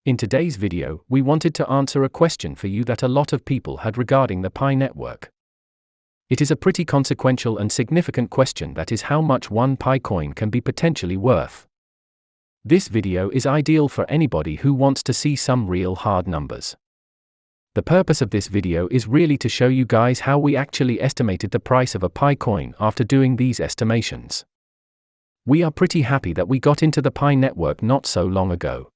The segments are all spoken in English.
In today's video, we wanted to answer a question for you that a lot of people had regarding the Pi network. It is a pretty consequential and significant question, that is how much one Pi coin can be potentially worth. This video is ideal for anybody who wants to see some real hard numbers. The purpose of this video is really to show you guys how we actually estimated the price of a Pi coin after doing these estimations. We are pretty happy that we got into the Pi network not so long ago.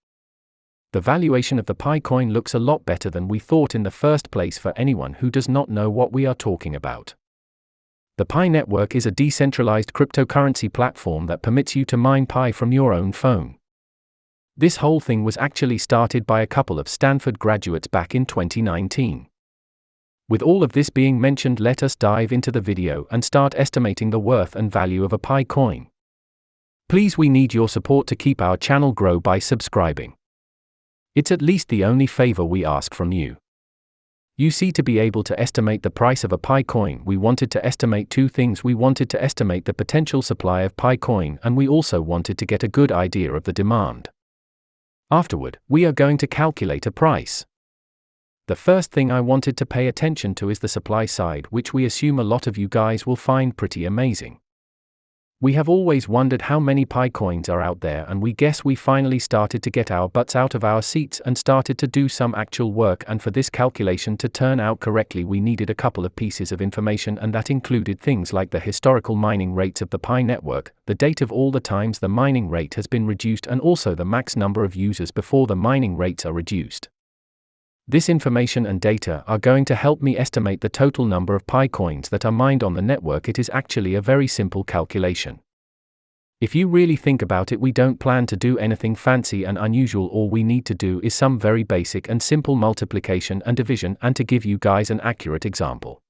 The valuation of the Pi coin looks a lot better than we thought in the first place for anyone who does not know what we are talking about. The Pi network is a decentralized cryptocurrency platform that permits you to mine Pi from your own phone. This whole thing was actually started by a couple of Stanford graduates back in 2019. With all of this being mentioned, let us dive into the video and start estimating the worth and value of a Pi coin. Please, we need your support to keep our channel grow by subscribing. It's at least the only favor we ask from you. You see, to be able to estimate the price of a Pi coin, we wanted to estimate two things. We wanted to estimate the potential supply of Pi coin, and we also wanted to get a good idea of the demand. Afterward, we are going to calculate a price. The first thing I wanted to pay attention to is the supply side, which we assume a lot of you guys will find pretty amazing. We have always wondered how many Pi coins are out there, and we guess we finally started to get our butts out of our seats and started to do some actual work, and for this calculation to turn out correctly we needed a couple of pieces of information, and that included things like the historical mining rates of the Pi network, the date of all the times the mining rate has been reduced, and also the max number of users before the mining rates are reduced. This information and data are going to help me estimate the total number of Pi coins that are mined on the network. It is actually a very simple calculation. If you really think about it, we don't plan to do anything fancy and unusual. All we need to do is some very basic and simple multiplication and division. And to give you guys an accurate example,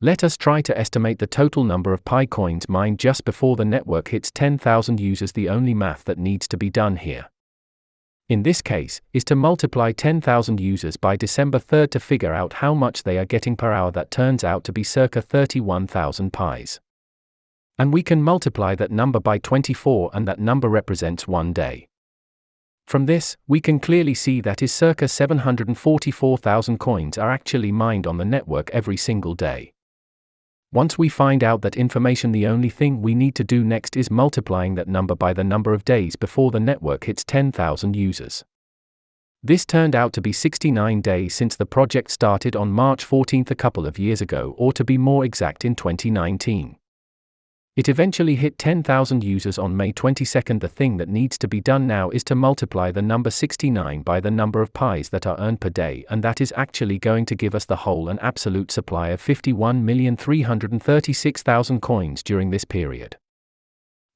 let us try to estimate the total number of Pi coins mined just before the network hits 10,000 users. The only math that needs to be done here, in this case, is to multiply 10,000 users by December 3rd to figure out how much they are getting per hour. That turns out to be circa 31,000 Pis. And we can multiply that number by 24, and that number represents 1 day. From this, we can clearly see that is circa 744,000 coins are actually mined on the network every single day. Once we find out that information, the only thing we need to do next is multiplying that number by the number of days before the network hits 10,000 users. This turned out to be 69 days since the project started on March 14th a couple of years ago, or to be more exact, in 2019. It eventually hit 10,000 users on May 22nd. The thing that needs to be done now is to multiply the number 69 by the number of Pis that are earned per day, and that is actually going to give us the whole and absolute supply of 51,336,000 coins during this period.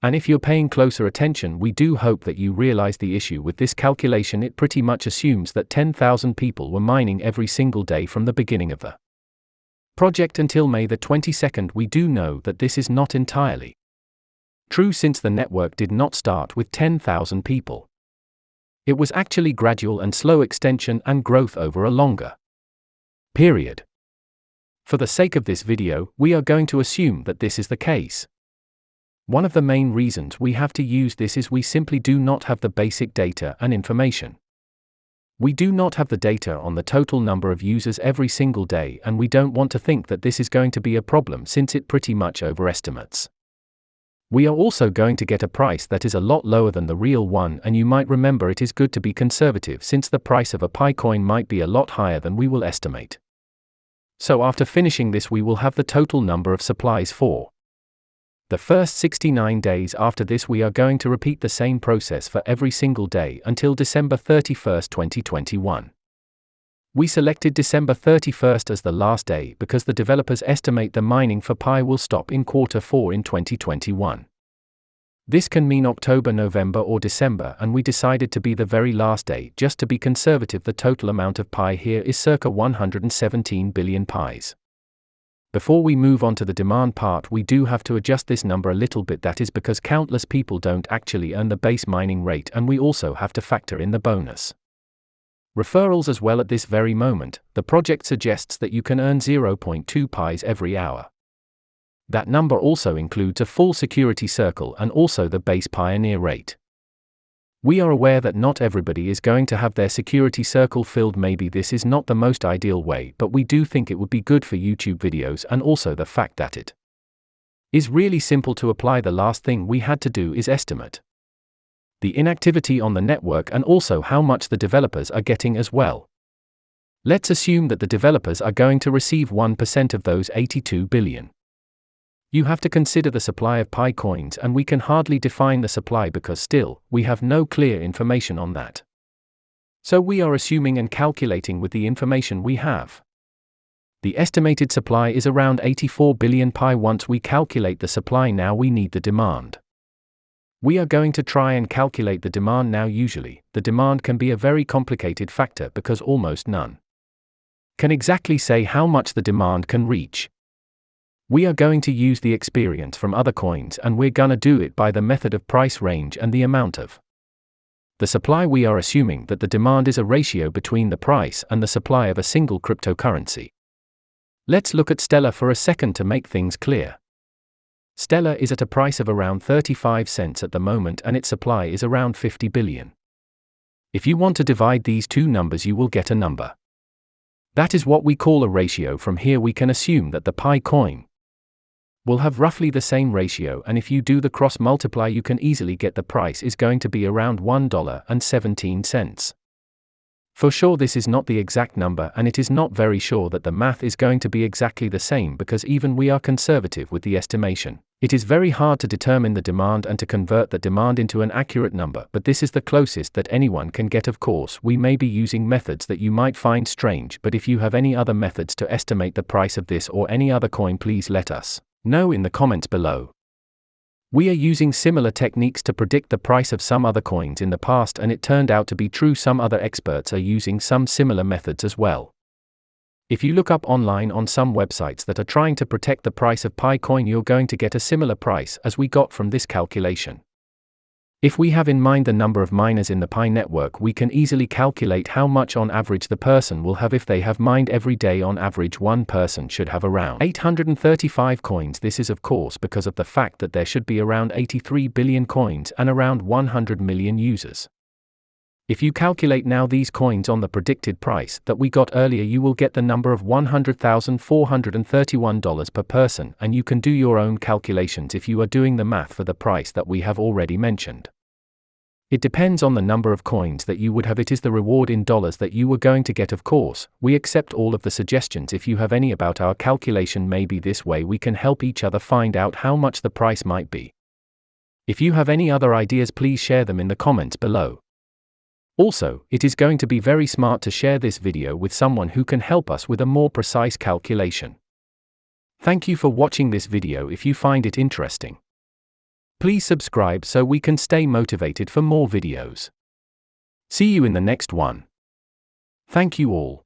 And if you're paying closer attention, we do hope that you realize the issue with this calculation. It pretty much assumes that 10,000 people were mining every single day from the beginning of the project until May the 22nd. We do know that this is not entirely true, since the network did not start with 10,000 people. It was actually gradual and slow extension and growth over a longer period. For the sake of this video, we are going to assume that this is the case. One of the main reasons we have to use this is we simply do not have the basic data and information. We do not have the data on the total number of users every single day, and we don't want to think that this is going to be a problem, since it pretty much overestimates. We are also going to get a price that is a lot lower than the real one, and you might remember it is good to be conservative, since the price of a Pi coin might be a lot higher than we will estimate. So after finishing this, we will have the total number of supplies for the first 69 days. After this, we are going to repeat the same process for every single day until December 31st, 2021. We selected December 31st as the last day because the developers estimate the mining for Pi will stop in Q4 in 2021. This can mean October, November, or December, and we decided to be the very last day just to be conservative. The total amount of Pi here is circa 117 billion Pis. Before we move on to the demand part, we do have to adjust this number a little bit. That is because countless people don't actually earn the base mining rate, and we also have to factor in the bonus referrals as well. At this very moment, the project suggests that you can earn 0.2 Pis every hour. That number also includes a full security circle and also the base pioneer rate. We are aware that not everybody is going to have their security circle filled. Maybe this is not the most ideal way, but we do think it would be good for YouTube videos, and also the fact that it is really simple to apply. The last thing we had to do is estimate the inactivity on the network and also how much the developers are getting as well. Let's assume that the developers are going to receive 1% of those 82 billion. You have to consider the supply of Pi coins, and we can hardly define the supply because still, we have no clear information on that. So we are assuming and calculating with the information we have. The estimated supply is around 84 billion Pi. Once we calculate the supply, now we need the demand. We are going to try and calculate the demand now. Usually, the demand can be a very complicated factor because almost none can exactly say how much the demand can reach. We are going to use the experience from other coins, and we're gonna do it by the method of price range and the amount of the supply. We are assuming that the demand is a ratio between the price and the supply of a single cryptocurrency. Let's look at Stellar for a second to make things clear. Stellar is at a price of around 35 cents at the moment, and its supply is around 50 billion. If you want to divide these two numbers, you will get a number. That is what we call a ratio. From here we can assume that the Pi coin will have roughly the same ratio, and if you do the cross multiply, you can easily get the price is going to be around $1.17. For sure this is not the exact number, and it is not very sure that the math is going to be exactly the same because even we are conservative with the estimation. It is very hard to determine the demand and to convert the demand into an accurate number, but this is the closest that anyone can get. Of course, we may be using methods that you might find strange, but if you have any other methods to estimate the price of this or any other coin, please let us know in the comments below. We are using similar techniques to predict the price of some other coins in the past, and it turned out to be true. Some other experts are using some similar methods as well. If you look up online on some websites that are trying to protect the price of Pi coin, you're going to get a similar price as we got from this calculation. If we have in mind the number of miners in the Pi network, we can easily calculate how much on average the person will have if they have mined every day. On average, one person should have around 835 coins. This is of course because of the fact that there should be around 83 billion coins and around 100 million users. If you calculate now these coins on the predicted price that we got earlier, you will get the number of $100,431 per person, and you can do your own calculations if you are doing the math for the price that we have already mentioned. It depends on the number of coins that you would have. It is the reward in dollars that you were going to get. Of course, we accept all of the suggestions. If you have any about our calculation, maybe this way we can help each other find out how much the price might be. If you have any other ideas, please share them in the comments below. Also, it is going to be very smart to share this video with someone who can help us with a more precise calculation. Thank you for watching this video. If you find it interesting, please subscribe so we can stay motivated for more videos. See you in the next one. Thank you all.